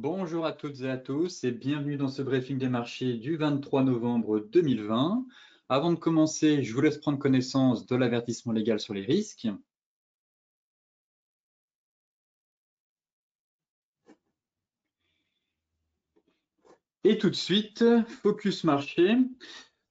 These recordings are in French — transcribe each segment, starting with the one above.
Bonjour à toutes et à tous et bienvenue dans ce briefing des marchés du 23 novembre 2020. Avant de commencer, je vous laisse prendre connaissance de l'avertissement légal sur les risques. Et tout de suite, focus marché.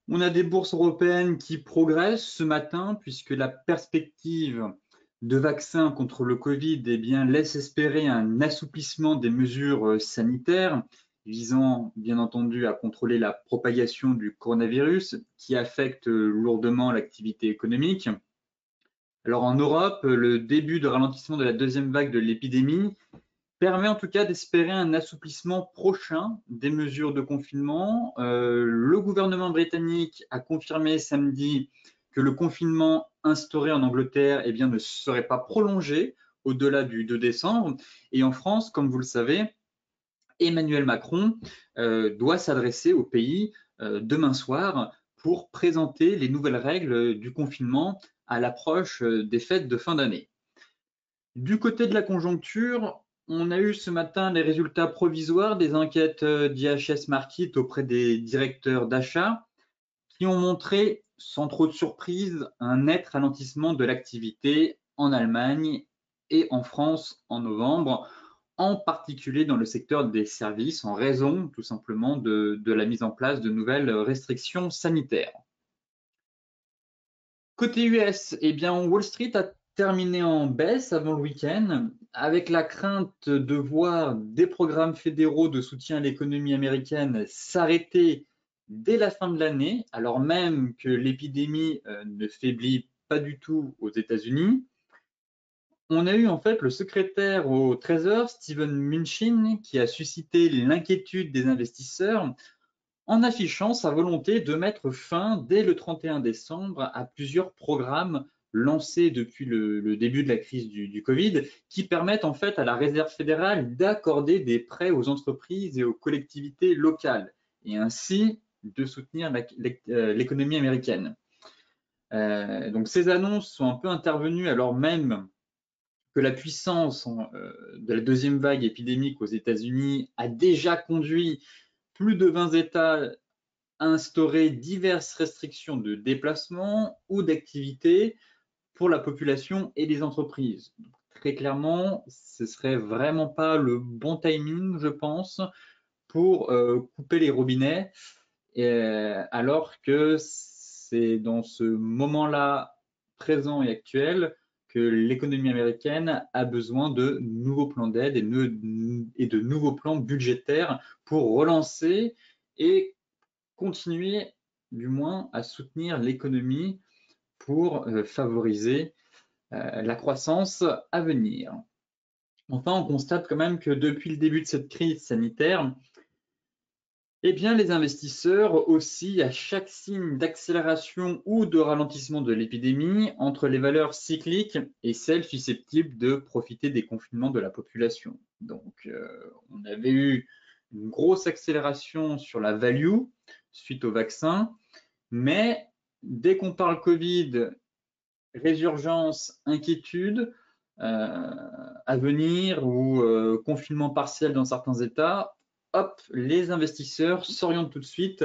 On a des bourses européennes qui progressent ce matin puisque la perspective de vaccin contre le Covid laisse espérer un assouplissement des mesures sanitaires visant bien entendu à contrôler la propagation du coronavirus qui affecte lourdement l'activité économique. Alors en Europe, le début de ralentissement de la deuxième vague de l'épidémie permet en tout cas d'espérer un assouplissement prochain des mesures de confinement. Le gouvernement britannique a confirmé samedi que le confinement instauré en Angleterre ne serait pas prolongé au-delà du 2 décembre. Et en France, comme vous le savez, Emmanuel Macron doit s'adresser au pays demain soir pour présenter les nouvelles règles du confinement à l'approche des fêtes de fin d'année. Du côté de la conjoncture, on a eu ce matin les résultats provisoires des enquêtes d'IHS Markit auprès des directeurs d'achat qui ont montré, sans trop de surprise, un net ralentissement de l'activité en Allemagne et en France en novembre, en particulier dans le secteur des services, en raison tout simplement de la mise en place de nouvelles restrictions sanitaires. Côté US, Wall Street a terminé en baisse avant le week-end, avec la crainte de voir des programmes fédéraux de soutien à l'économie américaine s'arrêter dès la fin de l'année, alors même que l'épidémie ne faiblit pas du tout aux États-Unis. On a eu en fait le secrétaire au Trésor, Steven Mnuchin, qui a suscité l'inquiétude des investisseurs en affichant sa volonté de mettre fin dès le 31 décembre à plusieurs programmes lancés depuis le début de la crise du Covid qui permettent en fait à la Réserve fédérale d'accorder des prêts aux entreprises et aux collectivités locales et ainsi de soutenir l'économie américaine. Donc ces annonces sont un peu intervenues alors même que la puissance de la deuxième vague épidémique aux États-Unis a déjà conduit plus de 20 États à instaurer diverses restrictions de déplacement ou d'activité pour la population et les entreprises. Donc, très clairement, ce serait vraiment pas le bon timing, je pense, pour couper les robinets, alors que c'est dans ce moment-là présent et actuel que l'économie américaine a besoin de nouveaux plans d'aide et de nouveaux plans budgétaires pour relancer et continuer du moins à soutenir l'économie pour favoriser la croissance à venir. Enfin, on constate quand même que depuis le début de cette crise sanitaire, les investisseurs oscillent à chaque signe d'accélération ou de ralentissement de l'épidémie entre les valeurs cycliques et celles susceptibles de profiter des confinements de la population. Donc, on avait eu une grosse accélération sur la value suite au vaccin, mais dès qu'on parle Covid, résurgence, inquiétude à venir ou confinement partiel dans certains États, hop, les investisseurs s'orientent tout de suite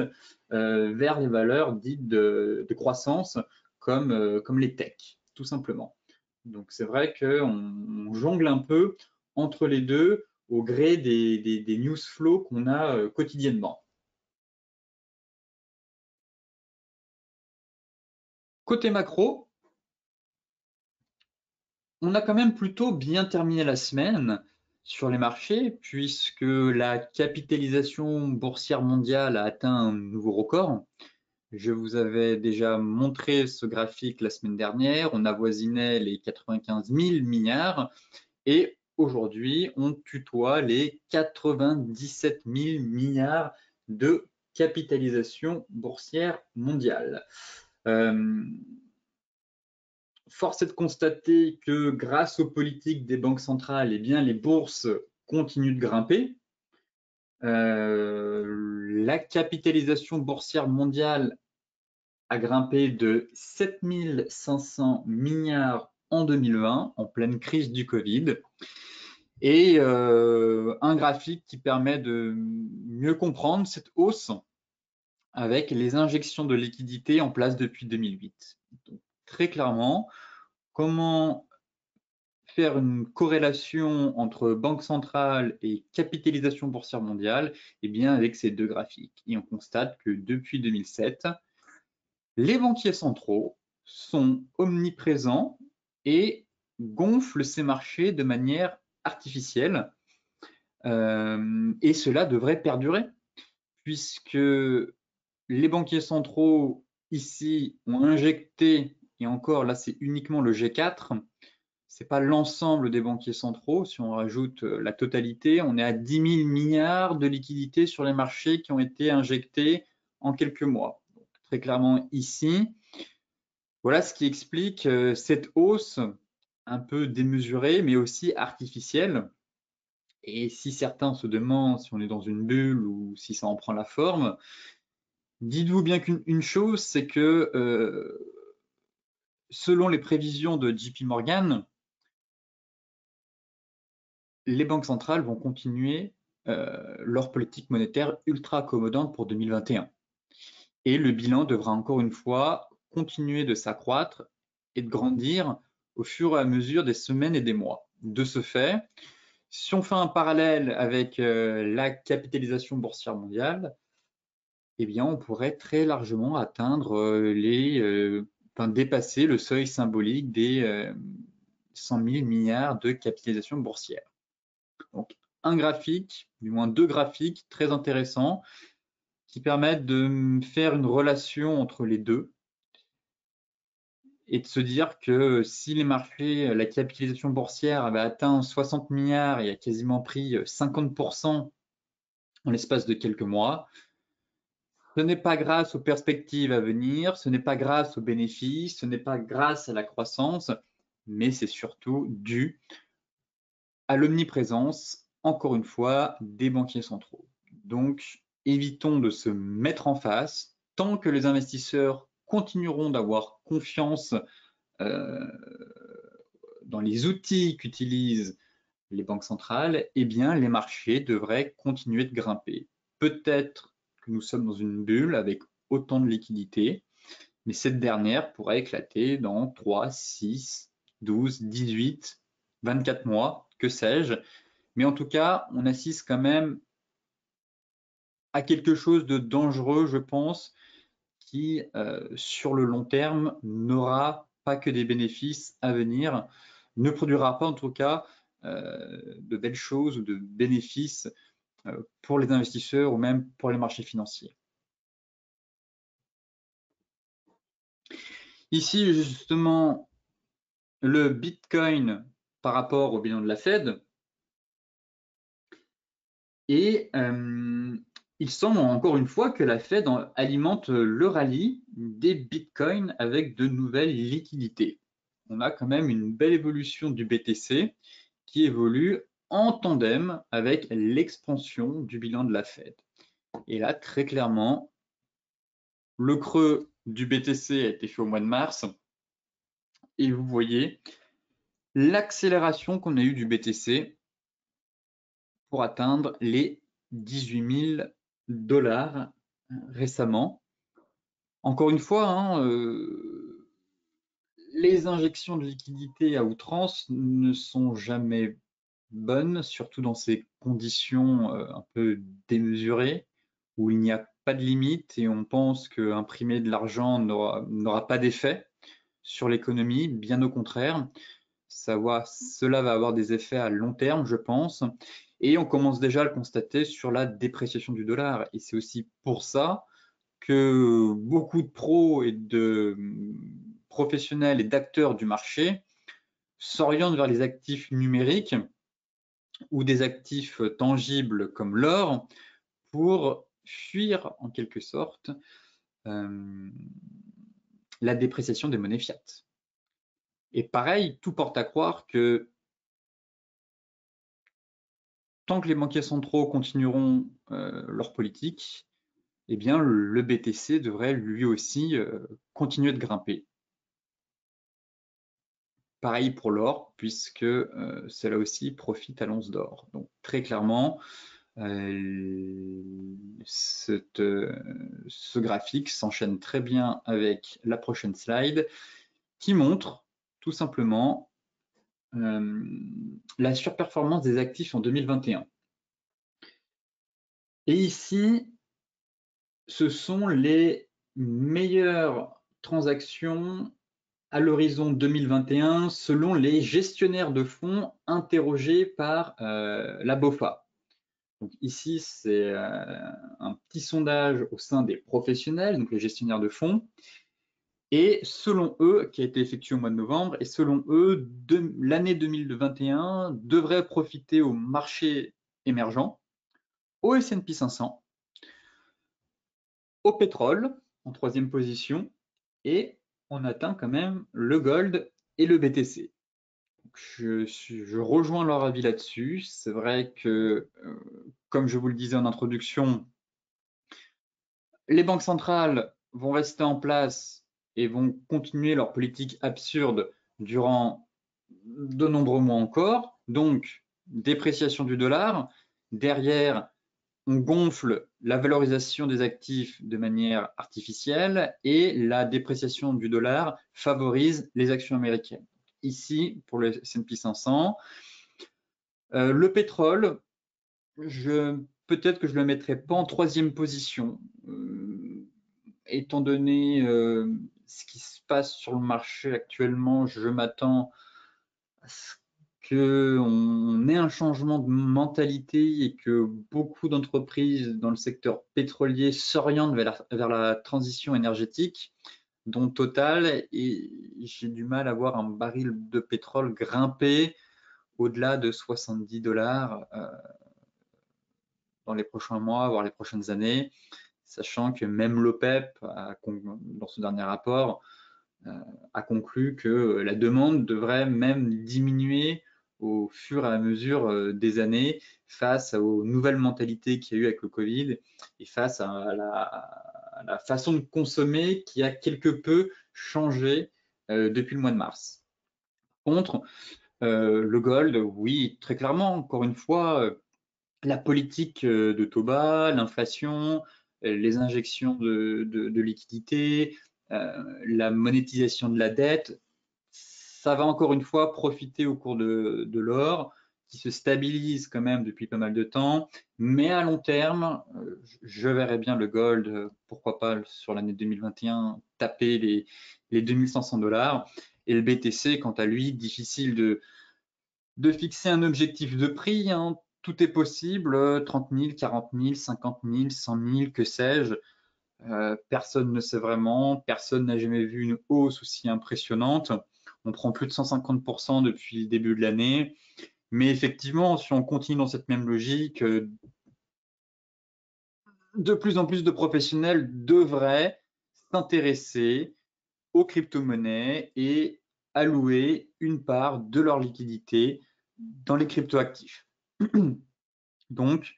vers les valeurs dites de croissance comme les techs, tout simplement. Donc c'est vrai qu'on jongle un peu entre les deux au gré des news flows qu'on a quotidiennement. Côté macro, on a quand même plutôt bien terminé la semaine sur les marchés, puisque la capitalisation boursière mondiale a atteint un nouveau record. Je vous avais déjà montré ce graphique la semaine dernière. On avoisinait les 95 000 milliards et aujourd'hui, on tutoie les 97 000 milliards de capitalisation boursière mondiale. Force est de constater que grâce aux politiques des banques centrales, les bourses continuent de grimper. La capitalisation boursière mondiale a grimpé de 7 500 milliards en 2020, en pleine crise du Covid. et un graphique qui permet de mieux comprendre cette hausse avec les injections de liquidités en place depuis 2008. Donc, très clairement, comment faire une corrélation entre banque centrale et capitalisation boursière mondiale? Eh bien, avec ces deux graphiques. Et on constate que depuis 2007, les banquiers centraux sont omniprésents et gonflent ces marchés de manière artificielle. Et cela devrait perdurer, puisque les banquiers centraux ici ont injecté, et encore là c'est uniquement le G4, c'est pas l'ensemble des banquiers centraux, si on rajoute la totalité, on est à 10 000 milliards de liquidités sur les marchés qui ont été injectés en quelques mois. Donc, très clairement ici, voilà ce qui explique cette hausse un peu démesurée, mais aussi artificielle. Et si certains se demandent si on est dans une bulle ou si ça en prend la forme, dites-vous bien qu'une chose, c'est que selon les prévisions de JP Morgan, les banques centrales vont continuer leur politique monétaire ultra accommodante pour 2021. Et le bilan devra encore une fois continuer de s'accroître et de grandir au fur et à mesure des semaines et des mois. De ce fait, si on fait un parallèle avec la capitalisation boursière mondiale, eh bien, on pourrait très largement atteindre dépasser le seuil symbolique des 100 000 milliards de capitalisation boursière. Donc, un graphique, du moins deux graphiques très intéressants qui permettent de faire une relation entre les deux et de se dire que si les marchés, la capitalisation boursière avait atteint 60 milliards et a quasiment pris 50% en l'espace de quelques mois, ce n'est pas grâce aux perspectives à venir, ce n'est pas grâce aux bénéfices, ce n'est pas grâce à la croissance, mais c'est surtout dû à l'omniprésence, encore une fois, des banquiers centraux. Donc, évitons de se mettre en face. Tant que les investisseurs continueront d'avoir confiance euh, dans les outils qu'utilisent les banques centrales, eh bien, les marchés devraient continuer de grimper. Peut-être que nous sommes dans une bulle avec autant de liquidités, mais cette dernière pourrait éclater dans 3, 6, 12, 18, 24 mois, que sais-je. Mais en tout cas, on assiste quand même à quelque chose de dangereux, je pense, qui, sur le long terme, n'aura pas que des bénéfices à venir, ne produira pas en tout cas de belles choses ou de bénéfices pour les investisseurs ou même pour les marchés financiers. Ici, justement, le Bitcoin par rapport au bilan de la Fed. Et il semble encore une fois que la Fed alimente le rallye des bitcoins avec de nouvelles liquidités. On a quand même une belle évolution du BTC qui évolue en tandem avec l'expansion du bilan de la Fed. Et là, très clairement, le creux du BTC a été fait au mois de mars. Et vous voyez l'accélération qu'on a eue du BTC pour atteindre les 18 000 $ récemment. Encore une fois, hein, les injections de liquidités à outrance ne sont jamais bonnes, surtout dans ces conditions un peu démesurées, où il n'y a pas de limite et on pense qu'imprimer de l'argent n'aura pas d'effet sur l'économie, bien au contraire. Cela va avoir des effets à long terme, je pense. Et on commence déjà à le constater sur la dépréciation du dollar. Et c'est aussi pour ça que beaucoup de pros et de professionnels et d'acteurs du marché s'orientent vers les actifs numériques ou des actifs tangibles comme l'or pour fuir en quelque sorte la dépréciation des monnaies fiat. Et pareil, tout porte à croire que tant que les banquiers centraux continueront leur politique, eh bien, le BTC devrait lui aussi continuer de grimper. pareil pour l'or, puisque cela aussi profite à l'once d'or. Donc très clairement, ce graphique s'enchaîne très bien avec la prochaine slide qui montre tout simplement la surperformance des actifs en 2021. Et ici, ce sont les meilleures transactions à l'horizon 2021 selon les gestionnaires de fonds interrogés par la BOFA. Donc ici, c'est un petit sondage au sein des professionnels, donc les gestionnaires de fonds. Et selon eux, qui a été effectué au mois de novembre, et selon eux, l'année 2021 devrait profiter au marché émergent, au S&P 500, au pétrole en troisième position, et on atteint quand même le gold et le BTC. Je rejoins leur avis là-dessus. C'est vrai que, comme je vous le disais en introduction, les banques centrales vont rester en place et vont continuer leur politique absurde durant de nombreux mois encore. Donc, dépréciation du dollar. Derrière, on gonfle la valorisation des actifs de manière artificielle et la dépréciation du dollar favorise les actions américaines. Ici, pour le S&P 500, le pétrole, peut-être que je ne le mettrai pas en troisième position, étant donné ce qui se passe sur le marché actuellement. Je m'attends à ce qu'on ait un changement de mentalité et que beaucoup d'entreprises dans le secteur pétrolier s'orientent vers la transition énergétique, dont Total, et j'ai du mal à voir un baril de pétrole grimper au-delà de 70 dollars dans les prochains mois, voire les prochaines années, sachant que même l'OPEP, dans son dernier rapport, a conclu que la demande devrait même diminuer au fur et à mesure des années face aux nouvelles mentalités qu'il y a eu avec le Covid et face à la façon de consommer qui a quelque peu changé depuis le mois de mars. Par contre, le gold, oui, très clairement, encore une fois, la politique de taux bas, l'inflation, les injections de liquidités, la monétisation de la dette, ça va encore une fois profiter au cours de l'or, qui se stabilise quand même depuis pas mal de temps. Mais à long terme, je verrais bien le gold, pourquoi pas sur l'année 2021, taper les 2500 dollars. Et le BTC, quant à lui, difficile de fixer un objectif de prix, hein. Tout est possible, 30 000, 40 000, 50 000, 100 000, que sais-je. Personne ne sait vraiment, personne n'a jamais vu une hausse aussi impressionnante. On prend plus de 150% depuis le début de l'année. Mais effectivement, si on continue dans cette même logique, de plus en plus de professionnels devraient s'intéresser aux crypto-monnaies et allouer une part de leur liquidité dans les crypto-actifs. Donc,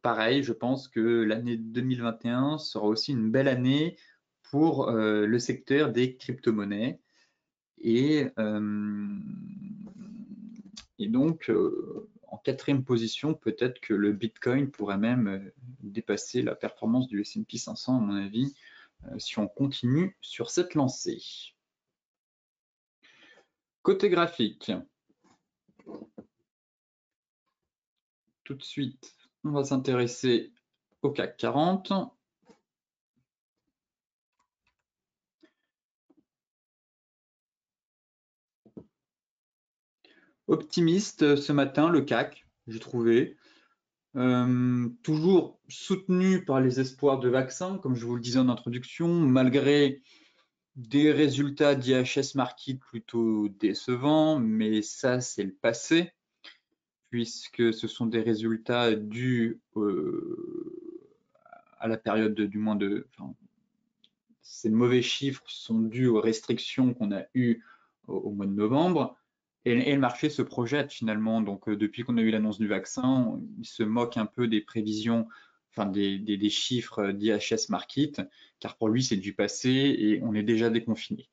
pareil, je pense que l'année 2021 sera aussi une belle année pour le secteur des crypto-monnaies. Et donc, en quatrième position, peut-être que le Bitcoin pourrait même dépasser la performance du S&P 500, à mon avis, si on continue sur cette lancée. Côté graphique, tout de suite, on va s'intéresser au CAC 40. Optimiste ce matin, le CAC, j'ai trouvé. Toujours soutenu par les espoirs de vaccins, comme je vous le disais en introduction, malgré des résultats d'IHS Markit plutôt décevants, mais ça, c'est le passé, puisque ce sont des résultats dus à la période ces mauvais chiffres sont dus aux restrictions qu'on a eues au mois de novembre. Et le marché se projette finalement. Donc, depuis qu'on a eu l'annonce du vaccin, il se moque un peu des prévisions, enfin des chiffres d'IHS Markit, car pour lui, c'est du passé et on est déjà déconfiné.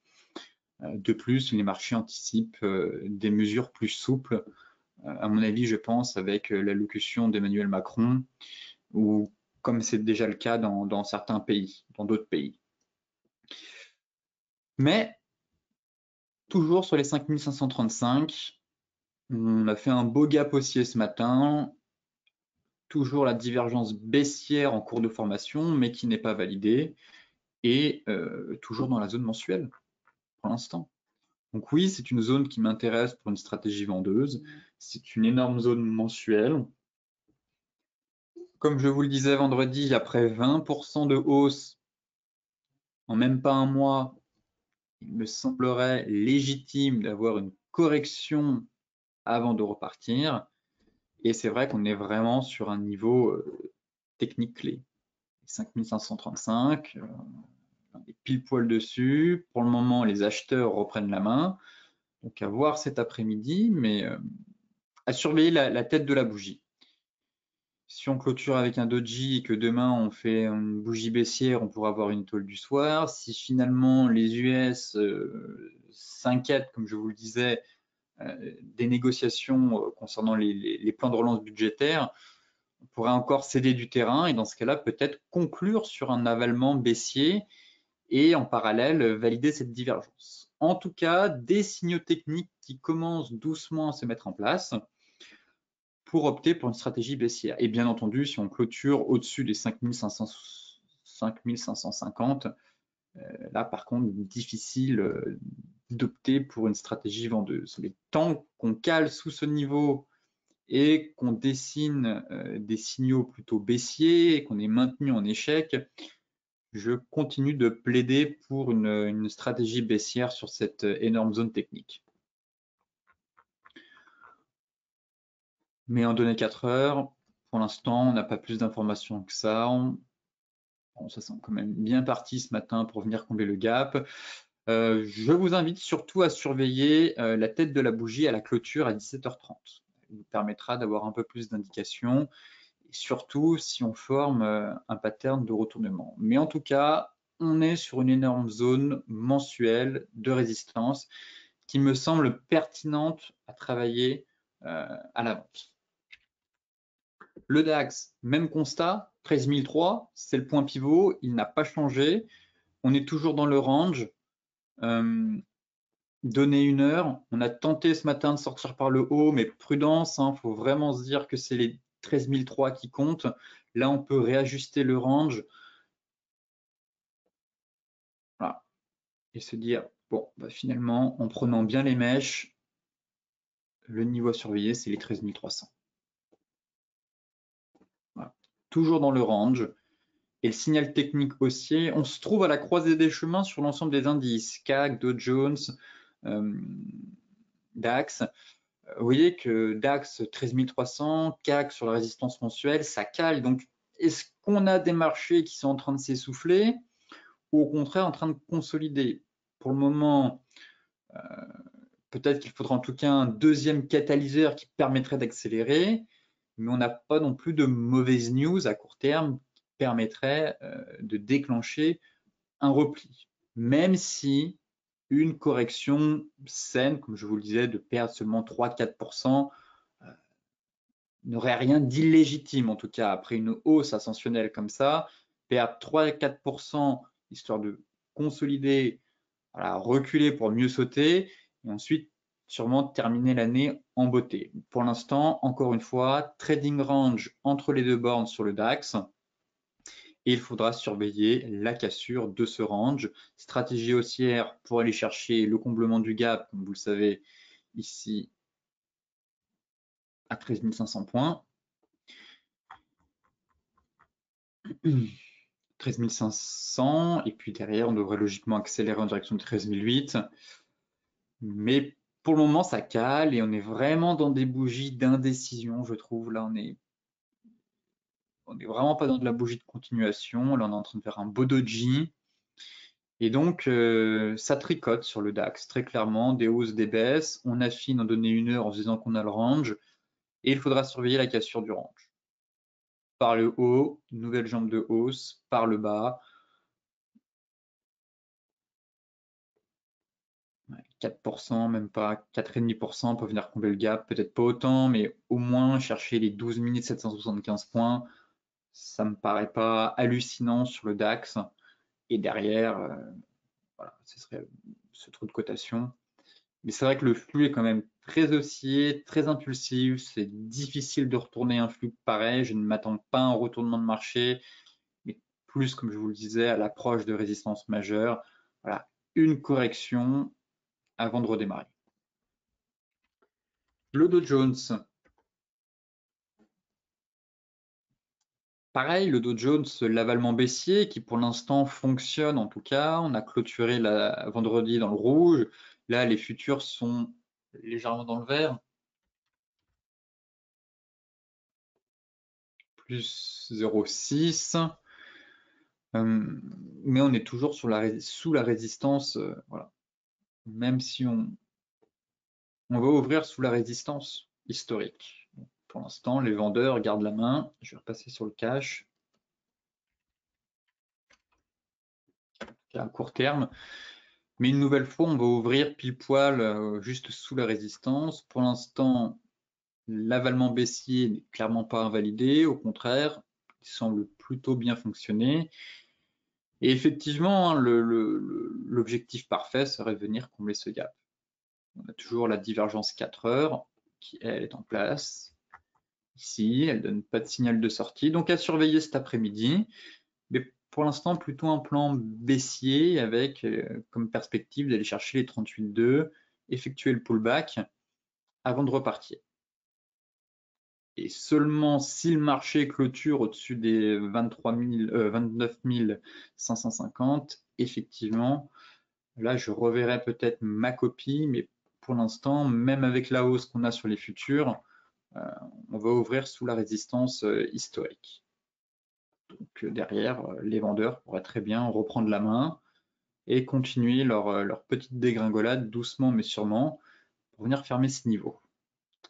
De plus, les marchés anticipent des mesures plus souples, à mon avis, je pense, avec l'allocution d'Emmanuel Macron, ou comme c'est déjà le cas dans certains pays, dans d'autres pays. Mais toujours sur les 5535, on a fait un beau gap haussier ce matin, toujours la divergence baissière en cours de formation, mais qui n'est pas validée, et toujours dans la zone mensuelle pour l'instant. Donc oui, c'est une zone qui m'intéresse pour une stratégie vendeuse. C'est une énorme zone mensuelle. Comme je vous le disais vendredi, après 20% de hausse en même pas un mois, il me semblerait légitime d'avoir une correction avant de repartir. Et c'est vrai qu'on est vraiment sur un niveau technique clé. 5535, on est pile poil dessus. Pour le moment, les acheteurs reprennent la main. Donc à voir cet après-midi, mais à surveiller la tête de la bougie. Si on clôture avec un doji et que demain on fait une bougie baissière, on pourra avoir une tôle du soir. Si finalement les US s'inquiètent, comme je vous le disais, des négociations concernant les plans de relance budgétaires, on pourrait encore céder du terrain et dans ce cas-là peut-être conclure sur un avalement baissier et en parallèle valider cette divergence. En tout cas, des signaux techniques qui commencent doucement à se mettre en place pour opter pour une stratégie baissière. Et bien entendu, si on clôture au-dessus des 5550, là par contre, difficile d'opter pour une stratégie vendeuse. Mais tant qu'on cale sous ce niveau et qu'on dessine des signaux plutôt baissiers et qu'on est maintenu en échec, je continue de plaider pour une stratégie baissière sur cette énorme zone technique. Mais en données 4 heures, pour l'instant, on n'a pas plus d'informations que ça. Bon, ça semble quand même bien parti ce matin pour venir combler le gap. Je vous invite surtout à surveiller la tête de la bougie à la clôture à 17h30. Ça vous permettra d'avoir un peu plus d'indications, surtout si on forme un pattern de retournement. Mais en tout cas, on est sur une énorme zone mensuelle de résistance qui me semble pertinente à travailler à la vente. Le DAX, même constat, 13 003, c'est le point pivot, il n'a pas changé. On est toujours dans le range. Donner une heure, on a tenté ce matin de sortir par le haut, mais prudence, il faut vraiment se dire que c'est les 13 003 qui comptent. Là, on peut réajuster le range. Voilà. Et se dire, bon, bah, finalement, en prenant bien les mèches, le niveau à surveiller, c'est les 13 300. Voilà. Toujours dans le range. Et le signal technique haussier, on se trouve à la croisée des chemins sur l'ensemble des indices, CAC, Dow Jones, DAX. Vous voyez que DAX 13 300, CAC sur la résistance mensuelle, ça cale. Donc, est-ce qu'on a des marchés qui sont en train de s'essouffler ou au contraire en train de consolider? Pour le moment, peut-être qu'il faudra en tout cas un deuxième catalyseur qui permettrait d'accélérer, mais on n'a pas non plus de mauvaises news à court terme qui permettraient de déclencher un repli. Même si une correction saine, comme je vous le disais, de perdre seulement 3-4%, n'aurait rien d'illégitime, en tout cas, après une hausse ascensionnelle comme ça, perdre 3-4%, histoire de consolider, voilà, reculer pour mieux sauter, et ensuite sûrement terminer l'année en beauté. Pour l'instant, encore une fois, trading range entre les deux bornes sur le DAX, et il faudra surveiller la cassure de ce range. Stratégie haussière pour aller chercher le comblement du gap, comme vous le savez, ici à 13 500 points. 13 500, et puis derrière, on devrait logiquement accélérer en direction de 13 008. Mais pour le moment, ça cale et on est vraiment dans des bougies d'indécision, je trouve. Là, on est vraiment pas dans de la bougie de continuation. Là, on est en train de faire un beau doji. Et donc, ça tricote sur le DAX, très clairement, des hausses, des baisses. On affine en données une heure en se disant qu'on a le range. Et il faudra surveiller la cassure du range. Par le haut, nouvelle jambe de hausse. Par le bas, 4%, même pas 4,5% pour venir combler le gap, peut-être pas autant, mais au moins chercher les 12 775 points, ça me paraît pas hallucinant sur le DAX. Et derrière, voilà, ce serait ce trou de cotation. Mais c'est vrai que le flux est quand même très haussier, très impulsif. C'est difficile de retourner un flux pareil. Je ne m'attends pas à un retournement de marché, mais plus, comme je vous le disais, à l'approche de résistance majeure. Voilà, une correction avant de redémarrer. Le Dow Jones. Pareil, le Dow Jones, l'avalement baissier qui pour l'instant fonctionne en tout cas. On a clôturé vendredi dans le rouge. Là, les futurs sont légèrement dans le vert. Plus 0,6. Mais on est toujours sous la résistance. Voilà. Même si on va ouvrir sous la résistance historique. Pour l'instant, les vendeurs gardent la main. Je vais repasser sur le cash. À court terme. Mais une nouvelle fois, on va ouvrir pile poil juste sous la résistance. Pour l'instant, l'avalement baissier n'est clairement pas invalidé. Au contraire, il semble plutôt bien fonctionner. Et effectivement, hein, l'objectif parfait serait de venir combler ce gap. On a toujours la divergence 4 heures qui, elle, est en place. Ici, elle ne donne pas de signal de sortie. Donc à surveiller cet après-midi. Mais pour l'instant, plutôt un plan baissier avec comme perspective d'aller chercher les 38,2, effectuer le pullback avant de repartir. Et seulement si le marché clôture au-dessus des 29 550, effectivement, là, je reverrai peut-être ma copie, mais pour l'instant, même avec la hausse qu'on a sur les futurs, on va ouvrir sous la résistance historique. Donc derrière, les vendeurs pourraient très bien reprendre la main et continuer leur petite dégringolade doucement mais sûrement pour venir fermer ce niveau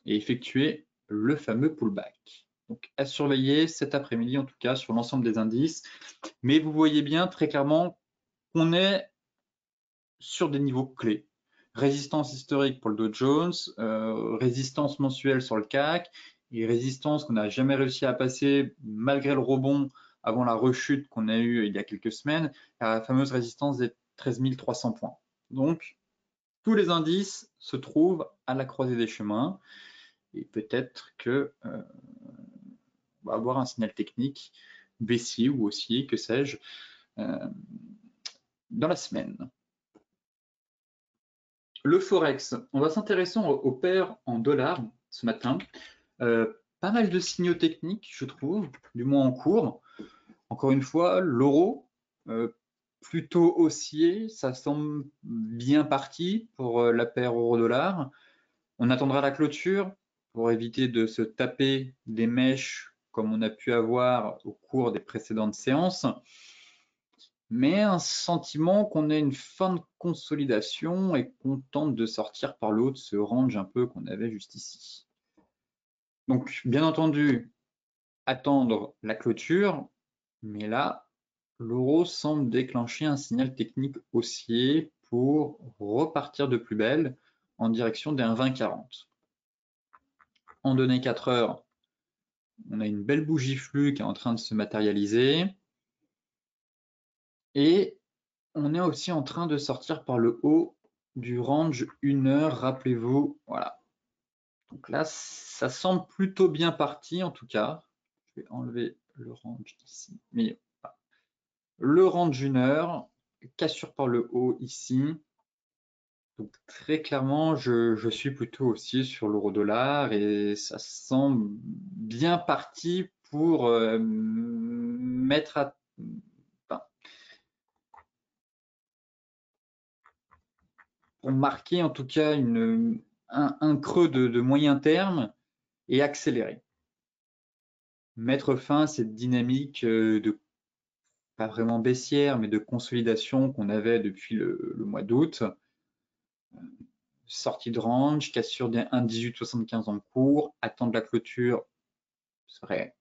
et effectuer le fameux pullback. Donc à surveiller cet après-midi en tout cas sur l'ensemble des indices. Mais vous voyez bien très clairement qu'on est sur des niveaux clés. Résistance historique pour le Dow Jones, résistance mensuelle sur le CAC et résistance qu'on n'a jamais réussi à passer malgré le rebond avant la rechute qu'on a eue il y a quelques semaines, la fameuse résistance des 13 300 points. Donc, tous les indices se trouvent à la croisée des chemins et peut-être que on va avoir un signal technique baissier ou haussier, que sais-je, dans la semaine. Le Forex, on va s'intéresser aux paires en dollars ce matin. Pas mal de signaux techniques, je trouve, du moins en cours. Encore une fois, l'euro, plutôt haussier, ça semble bien parti pour la paire euro-dollar. On attendra la clôture pour éviter de se taper des mèches comme on a pu avoir au cours des précédentes séances. Mais un sentiment qu'on ait une fin de consolidation et qu'on tente de sortir par le haut de ce range un peu qu'on avait juste ici. Donc, bien entendu, attendre la clôture, mais là, l'euro semble déclencher un signal technique haussier pour repartir de plus belle en direction des 1,2040. En données 4 heures, on a une belle bougie flux qui est en train de se matérialiser. Et on est aussi en train de sortir par le haut du range 1 heure, rappelez-vous. Voilà. Donc là, ça semble plutôt bien parti en tout cas. Je vais enlever le range ici. Mais voilà. Le range 1 heure, cassure par le haut ici. Donc très clairement, je suis plutôt aussi sur l'euro-dollar et ça semble bien parti pour mettre à... Enfin, pour marquer en tout cas un creux de moyen terme et accélérer. Mettre fin à cette dynamique de pas vraiment baissière, mais de consolidation qu'on avait depuis le mois d'août. Sortie de range, cassure des 1,1875 en cours, attendre la clôture serait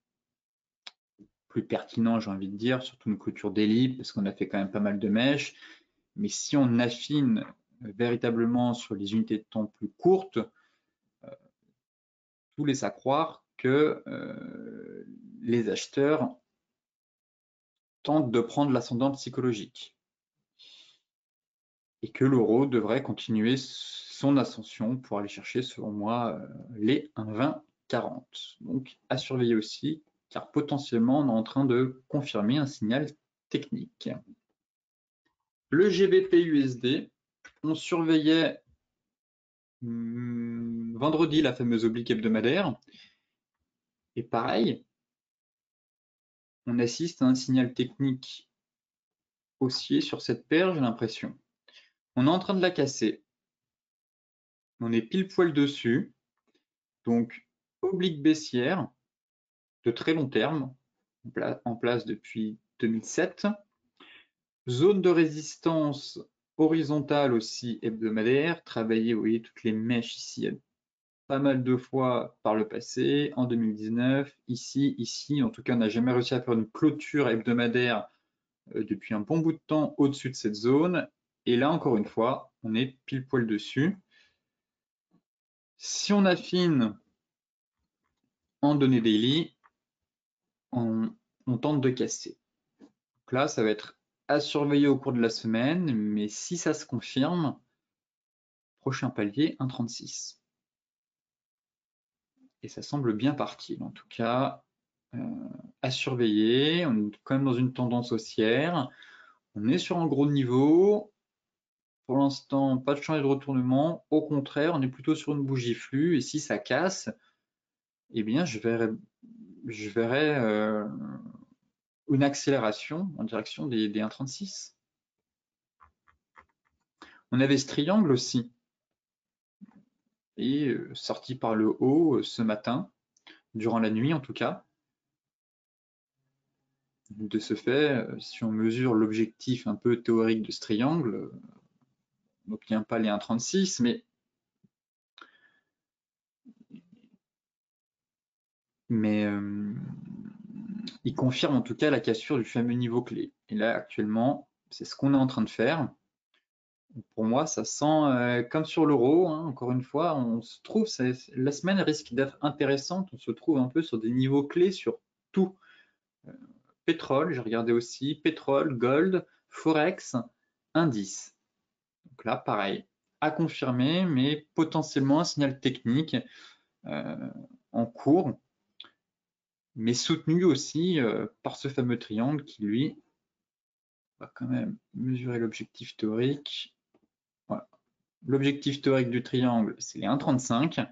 plus pertinent, j'ai envie de dire, surtout une clôture daily, parce qu'on a fait quand même pas mal de mèches. Mais si on affine véritablement sur les unités de temps plus courtes, tout laisse à croire que les acheteurs tentent de prendre l'ascendant psychologique et que l'euro devrait continuer son ascension pour aller chercher, selon moi, les 1,2040. Donc à surveiller aussi, car potentiellement on est en train de confirmer un signal technique. Le GBP-USD, on surveillait vendredi la fameuse oblique hebdomadaire, et pareil, on assiste à un signal technique haussier sur cette paire, j'ai l'impression. On est en train de la casser. On est pile poil dessus. Donc, oblique baissière de très long terme, en place depuis 2007. Zone de résistance horizontale aussi hebdomadaire. Travaillée, vous voyez, toutes les mèches ici, pas mal de fois par le passé, en 2019, ici. En tout cas, on n'a jamais réussi à faire une clôture hebdomadaire depuis un bon bout de temps au-dessus de cette zone. Et là, encore une fois, on est pile poil dessus. Si on affine en données daily, on tente de casser. Donc là, ça va être à surveiller au cours de la semaine, mais si ça se confirme, prochain palier, 1,36. Et ça semble bien parti. En tout cas, à surveiller. On est quand même dans une tendance haussière. On est sur un gros niveau. Pour l'instant, pas de change de retournement. Au contraire, on est plutôt sur une bougie flux. Et si ça casse, eh bien, je verrai une accélération en direction des 1,36. On avait ce triangle aussi, et sorti par le haut ce matin, durant la nuit en tout cas. De ce fait, si on mesure l'objectif un peu théorique de ce triangle, on n'obtient pas les 1,36, mais il confirme en tout cas la cassure du fameux niveau clé. Et là, actuellement, c'est ce qu'on est en train de faire. Pour moi, ça sent comme sur l'euro, hein, encore une fois, on se trouve, la semaine risque d'être intéressante, on se trouve un peu sur des niveaux clés sur tout. Pétrole, j'ai regardé aussi, pétrole, gold, forex, indice. Donc là, pareil, à confirmer, mais potentiellement un signal technique en cours, mais soutenu aussi par ce fameux triangle qui, lui, va quand même mesurer l'objectif théorique. Voilà. L'objectif théorique du triangle, c'est les 1,35.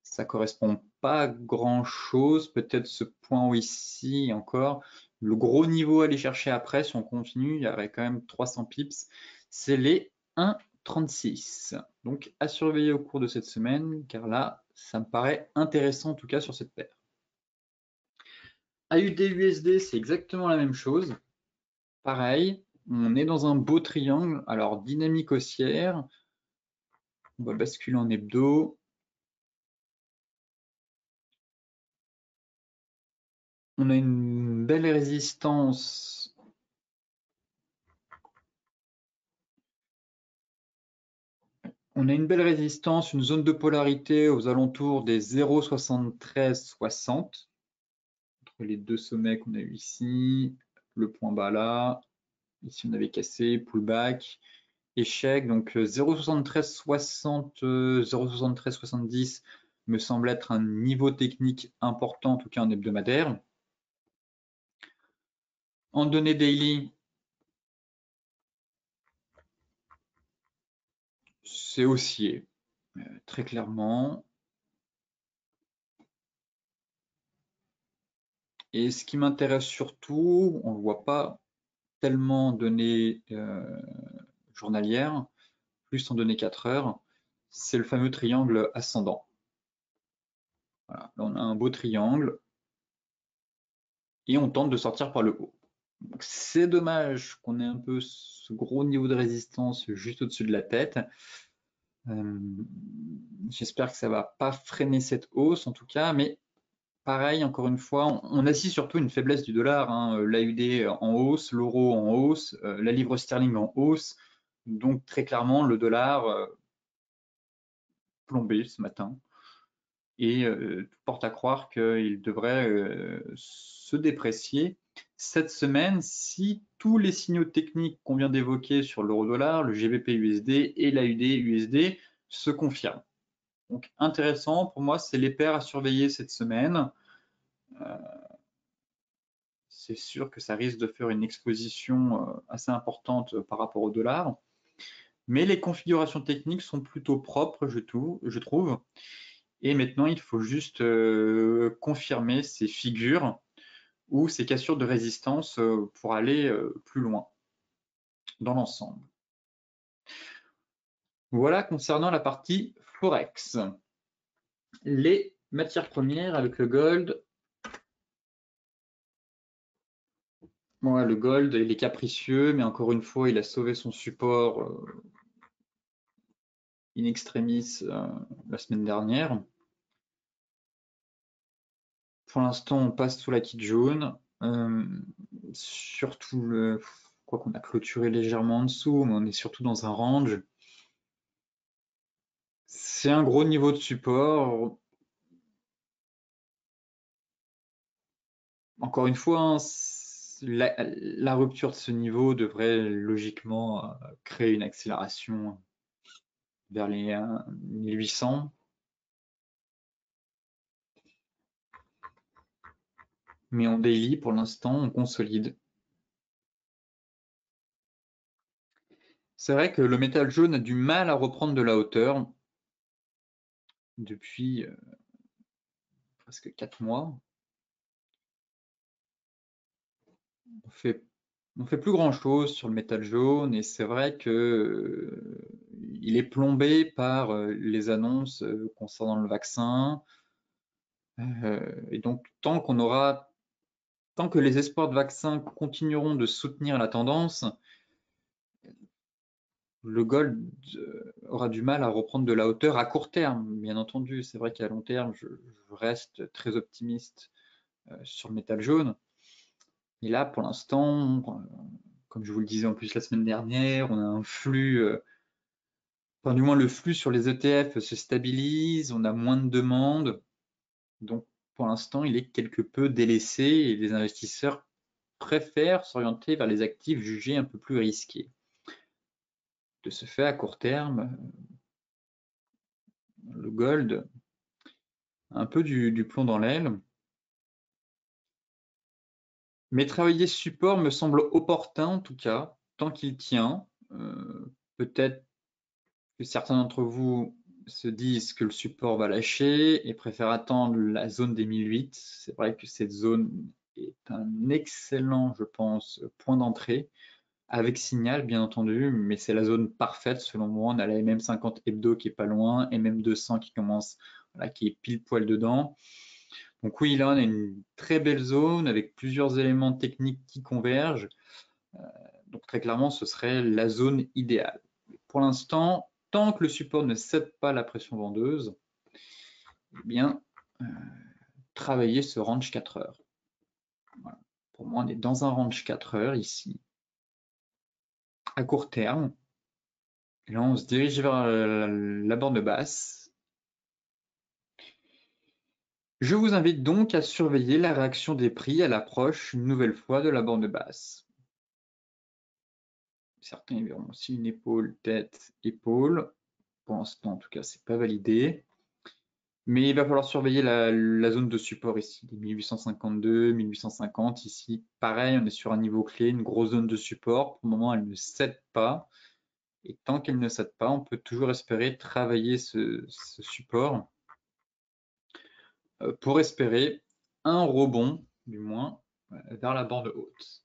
Ça correspond pas à grand chose, peut-être ce point ici encore. Le gros niveau à aller chercher après, si on continue, il y aurait quand même 300 pips, c'est les 1,36. Donc à surveiller au cours de cette semaine, car là, ça me paraît intéressant en tout cas sur cette paire. AUD-USD, c'est exactement la même chose. Pareil, on est dans un beau triangle, alors dynamique haussière. On va basculer en hebdo. On a une belle résistance. On a une belle résistance, une zone de polarité aux alentours des 0,7360 entre les deux sommets qu'on a eu ici, le point bas là, ici on avait cassé, pullback, échec, donc 0,7360, 0,7370 me semble être un niveau technique important, en tout cas en hebdomadaire. En données daily, c'est haussier, très clairement. Et ce qui m'intéresse surtout, on ne le voit pas tellement en données journalières, plus en données 4 heures, c'est le fameux triangle ascendant. Voilà, là on a un beau triangle et on tente de sortir par le haut. C'est dommage qu'on ait un peu ce gros niveau de résistance juste au-dessus de la tête. J'espère que ça ne va pas freiner cette hausse en tout cas, mais pareil, encore une fois, on assiste surtout une faiblesse du dollar, hein, l'AUD en hausse, l'euro en hausse, la livre sterling en hausse. Donc très clairement, le dollar plombé ce matin et tout porte à croire qu'il devrait se déprécier cette semaine si tous les signaux techniques qu'on vient d'évoquer sur l'euro-dollar, le GBP-USD et l'AUD-USD se confirment. Donc intéressant, pour moi, c'est les paires à surveiller cette semaine. C'est sûr que ça risque de faire une exposition assez importante par rapport au dollar. Mais les configurations techniques sont plutôt propres, je trouve. Et maintenant, il faut juste confirmer ces figures ou ces cassures de résistance pour aller plus loin dans l'ensemble. Voilà concernant la partie Forex. Les matières premières avec le gold. Ouais, le gold, il est capricieux, mais encore une fois, il a sauvé son support in extremis la semaine dernière. Pour l'instant, on passe sous la kit jaune. Surtout, quoi qu'on a clôturé légèrement en dessous, mais on est surtout dans un range. C'est un gros niveau de support. Encore une fois, hein, la rupture de ce niveau devrait logiquement créer une accélération vers les 1800. Mais en daily, pour l'instant, on consolide. C'est vrai que le métal jaune a du mal à reprendre de la hauteur depuis presque 4 mois. On fait plus grand-chose sur le métal jaune et c'est vrai que il est plombé par les annonces concernant le vaccin. Et donc, tant que les espoirs de vaccin continueront de soutenir la tendance, le gold aura du mal à reprendre de la hauteur à court terme, bien entendu. C'est vrai qu'à long terme, je reste très optimiste sur le métal jaune. Et là, pour l'instant, comme je vous le disais en plus la semaine dernière, on a un flux, enfin du moins le flux sur les ETF se stabilise, on a moins de demandes. Donc pour l'instant, il est quelque peu délaissé et les investisseurs préfèrent s'orienter vers les actifs jugés un peu plus risqués. De ce fait, à court terme, le gold a un peu du plomb dans l'aile. Mais travailler ce support me semble opportun en tout cas, tant qu'il tient. Peut-être que certains d'entre vous se disent que le support va lâcher et préfèrent attendre la zone des 1008. C'est vrai que cette zone est un excellent, je pense, point d'entrée, avec signal bien entendu, mais c'est la zone parfaite selon moi. On a la MM50 hebdo qui est pas loin, MM200 qui commence, voilà, qui est pile poil dedans. Donc oui, là on a une très belle zone avec plusieurs éléments techniques qui convergent. Donc très clairement, ce serait la zone idéale. Pour l'instant, tant que le support ne cède pas la pression vendeuse, eh bien, travailler ce range 4 heures. Voilà. Pour moi, on est dans un range 4 heures ici, à court terme. Et là, on se dirige vers la borne basse. Je vous invite donc à surveiller la réaction des prix à l'approche une nouvelle fois de la borne basse. Certains verront aussi une épaule, tête, épaule. Pour l'instant, en tout cas, c'est pas validé. Mais il va falloir surveiller la zone de support ici, les 1852, 1850. Ici, pareil, on est sur un niveau clé, une grosse zone de support. Pour le moment, elle ne cède pas. Et tant qu'elle ne cède pas, on peut toujours espérer travailler ce support pour espérer un rebond, du moins, vers la bande haute.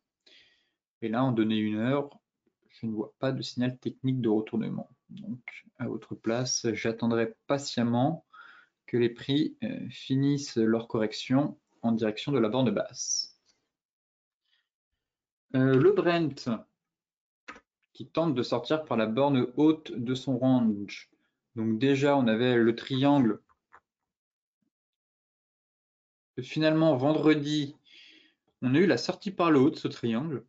Et là, en données 1 heure, je ne vois pas de signal technique de retournement. Donc, à votre place, j'attendrai patiemment que les prix finissent leur correction en direction de la borne basse. Le Brent qui tente de sortir par la borne haute de son range. Donc déjà, on avait le triangle. Finalement, vendredi, on a eu la sortie par le haut de ce triangle.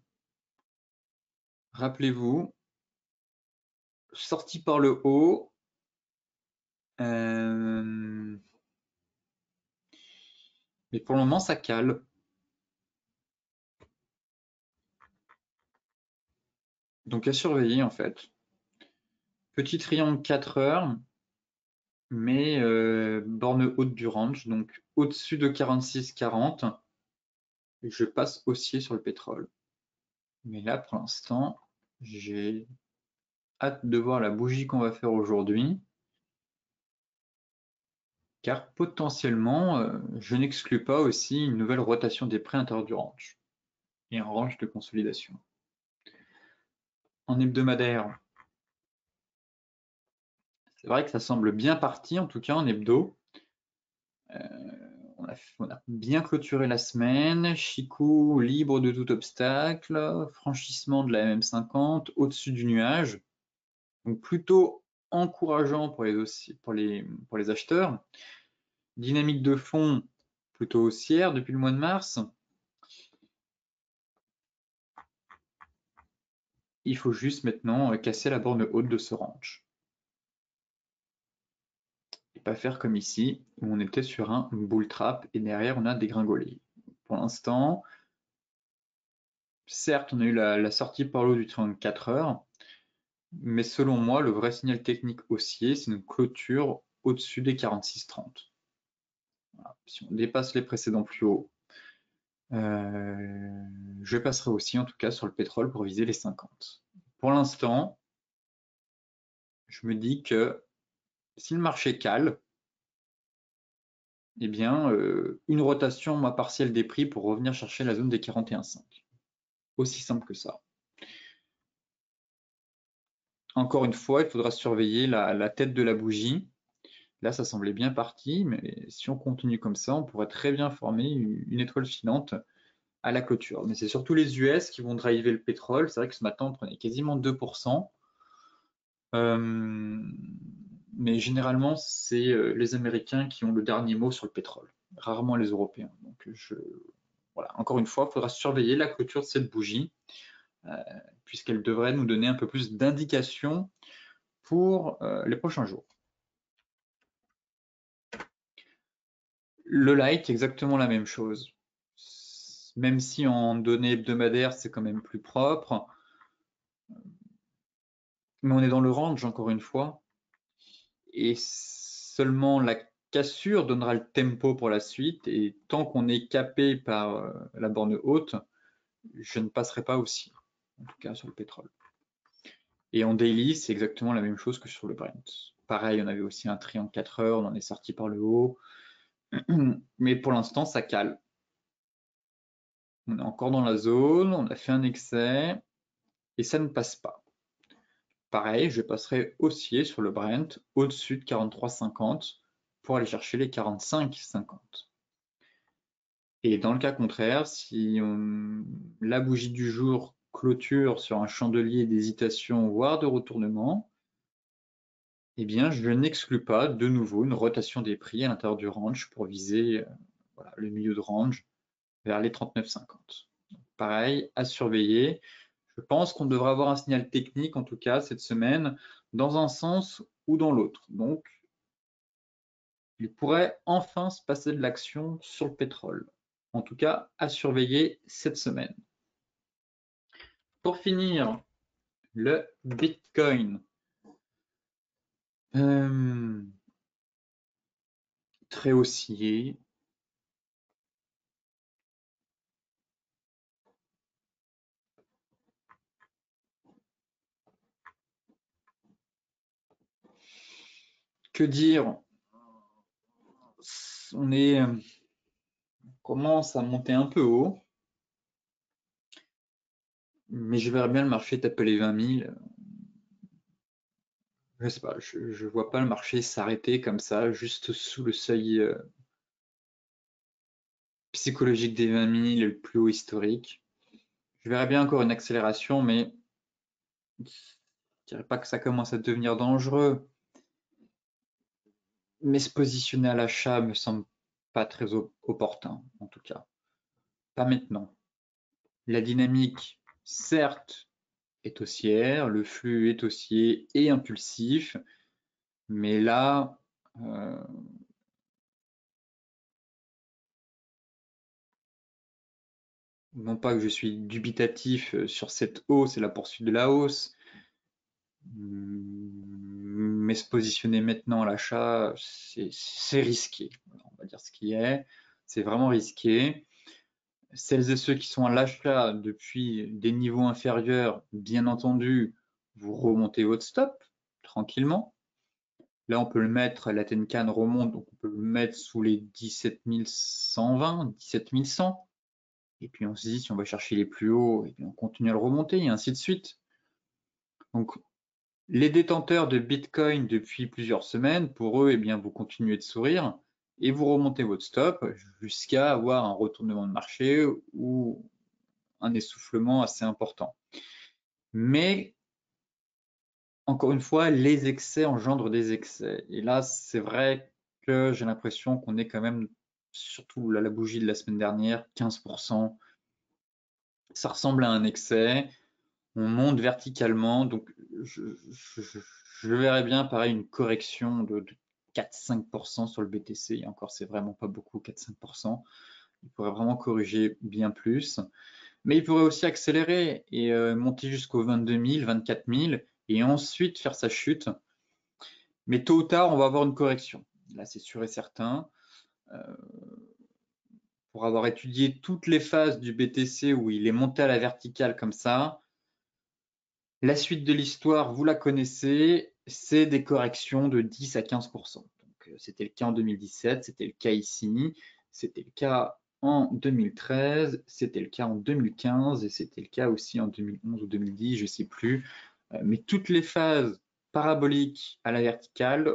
Rappelez-vous, sorti par le haut. Mais pour le moment, ça cale. Donc à surveiller en fait. Petit triangle 4 heures, mais borne haute du range, donc au-dessus de 46,40. Je passe haussier sur le pétrole. Mais là, pour l'instant, j'ai hâte de voir la bougie qu'on va faire aujourd'hui. Car potentiellement, je n'exclus pas aussi une nouvelle rotation des prix à l'intérieur du range et un range de consolidation. En hebdomadaire, c'est vrai que ça semble bien parti, en tout cas en hebdo. On a bien clôturé la semaine, Chikou libre de tout obstacle, franchissement de la MM50 au-dessus du nuage, donc plutôt encourageant pour les acheteurs. Dynamique de fond plutôt haussière depuis le mois de mars. Il faut juste maintenant casser la borne haute de ce range. Et pas faire comme ici, où on était sur un bull trap et derrière on a dégringolé. Pour l'instant, certes, on a eu la sortie par l'eau du 34 heures, mais selon moi, le vrai signal technique haussier, c'est une clôture au-dessus des 46,30. Voilà. Si on dépasse les précédents plus hauts, je passerai aussi en tout cas sur le pétrole pour viser les 50. Pour l'instant, je me dis que si le marché cale, eh bien, une rotation mois partielle des prix pour revenir chercher la zone des 41,5. Aussi simple que ça. Encore une fois, il faudra surveiller la tête de la bougie. Là, ça semblait bien parti, mais si on continue comme ça, on pourrait très bien former une étoile filante à la clôture. Mais c'est surtout les US qui vont driver le pétrole. C'est vrai que ce matin, on prenait quasiment 2%. Mais généralement, c'est les Américains qui ont le dernier mot sur le pétrole, rarement les Européens. Donc, voilà, encore une fois, il faudra surveiller la clôture de cette bougie, puisqu'elle devrait nous donner un peu plus d'indications pour les prochains jours. Le light, exactement la même chose. Même si en données hebdomadaires, c'est quand même plus propre, mais on est dans le range, encore une fois, et seulement la cassure donnera le tempo pour la suite, et tant qu'on est capé par la borne haute, je ne passerai pas aussi, en tout cas sur le pétrole. Et en daily, c'est exactement la même chose que sur le Brent. Pareil, on avait aussi un triangle 4 heures, on en est sorti par le haut, mais pour l'instant, ça cale. On est encore dans la zone, on a fait un excès, et ça ne passe pas. Pareil, je passerai haussier sur le Brent au-dessus de 43,50 pour aller chercher les 45,50. Et dans le cas contraire, si la bougie du jour clôture sur un chandelier d'hésitation voire de retournement, eh bien je n'exclus pas de nouveau une rotation des prix à l'intérieur du range pour viser voilà, le milieu de range vers les 39,50. Pareil, à surveiller. Je pense qu'on devrait avoir un signal technique, en tout cas cette semaine, dans un sens ou dans l'autre. Donc, il pourrait enfin se passer de l'action sur le pétrole. En tout cas, à surveiller cette semaine. Pour finir, le Bitcoin. Très haussier. Que dire? On commence à monter un peu haut, mais je verrais bien le marché taper les 20 000. Je sais pas, je vois pas le marché s'arrêter comme ça, juste sous le seuil psychologique des 20 000, le plus haut historique. Je verrais bien encore une accélération, mais je dirais pas que ça commence à devenir dangereux. Mais se positionner à l'achat me semble pas très opportun, en tout cas. Pas maintenant. La dynamique, certes, est haussière, le flux est haussier et impulsif, mais là, non pas que je suis dubitatif sur cette hausse et la poursuite de la hausse, mais se positionner maintenant à l'achat, c'est risqué. On va dire ce qui est, c'est vraiment risqué. Celles et ceux qui sont à l'achat depuis des niveaux inférieurs, bien entendu, vous remontez votre stop tranquillement. Là, on peut le mettre, la Tenkan remonte, donc on peut le mettre sous les 17 120, 17 100. Et puis on se dit, si on va chercher les plus hauts, et puis on continue à le remonter, et ainsi de suite. Donc, les détenteurs de Bitcoin depuis plusieurs semaines, pour eux, eh bien, vous continuez de sourire et vous remontez votre stop jusqu'à avoir un retournement de marché ou un essoufflement assez important. Mais encore une fois, les excès engendrent des excès. Et là, c'est vrai que j'ai l'impression qu'on est quand même, surtout la bougie de la semaine dernière, 15%. Ça ressemble à un excès. On monte verticalement, donc je verrais bien pareil une correction de 4-5% sur le BTC. Et encore, c'est vraiment pas beaucoup, 4-5%. Il pourrait vraiment corriger bien plus. Mais il pourrait aussi accélérer et monter jusqu'aux 22 000, 24 000 et ensuite faire sa chute. Mais tôt ou tard, on va avoir une correction. Là, c'est sûr et certain. Pour avoir étudié toutes les phases du BTC où il est monté à la verticale comme ça, la suite de l'histoire, vous la connaissez, c'est des corrections de 10 à 15%. C'était le cas en 2017, c'était le cas ici, c'était le cas en 2013, c'était le cas en 2015 et c'était le cas aussi en 2011 ou 2010, je ne sais plus. Mais toutes les phases paraboliques à la verticale,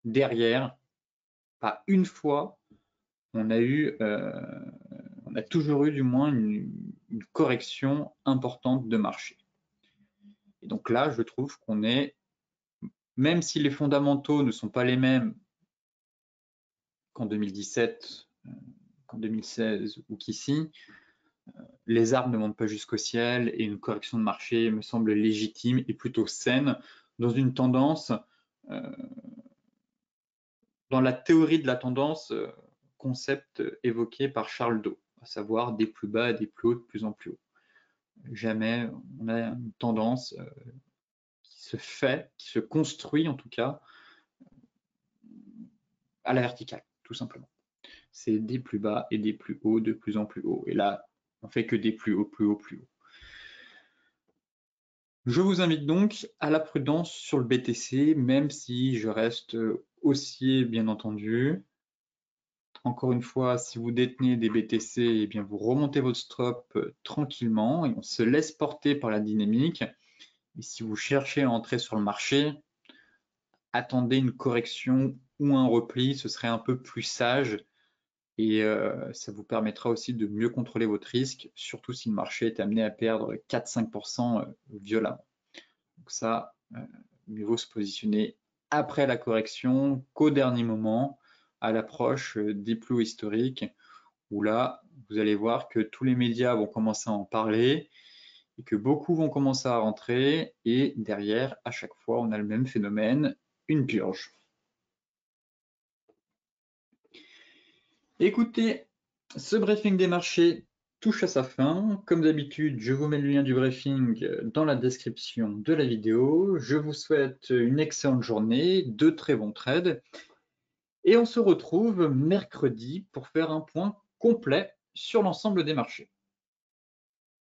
derrière, pas une fois, on a toujours eu du moins une correction importante de marché. Et donc là, je trouve qu'on est, même si les fondamentaux ne sont pas les mêmes qu'en 2017, qu'en 2016 ou qu'ici, les arbres ne montent pas jusqu'au ciel et une correction de marché me semble légitime et plutôt saine dans une tendance, dans la théorie de la tendance, concept évoqué par Charles Dow, à savoir des plus bas et des plus hauts de plus en plus haut. Jamais on a une tendance qui se fait, qui se construit en tout cas, à la verticale, tout simplement. C'est des plus bas et des plus hauts de plus en plus haut. Et là, on fait que des plus hauts, plus hauts, plus hauts. Je vous invite donc à la prudence sur le BTC, même si je reste haussier, bien entendu. Encore une fois, si vous détenez des BTC, eh bien vous remontez votre stop tranquillement et on se laisse porter par la dynamique. Et si vous cherchez à entrer sur le marché, attendez une correction ou un repli, ce serait un peu plus sage et ça vous permettra aussi de mieux contrôler votre risque, surtout si le marché est amené à perdre 4-5% violemment. Donc ça, mieux vaut se positionner après la correction qu'au dernier moment, à l'approche des plus hauts historiques, où là, vous allez voir que tous les médias vont commencer à en parler et que beaucoup vont commencer à rentrer et derrière, à chaque fois, on a le même phénomène, une purge. Écoutez, ce briefing des marchés touche à sa fin. Comme d'habitude, je vous mets le lien du briefing dans la description de la vidéo. Je vous souhaite une excellente journée, de très bons trades. Et on se retrouve mercredi pour faire un point complet sur l'ensemble des marchés.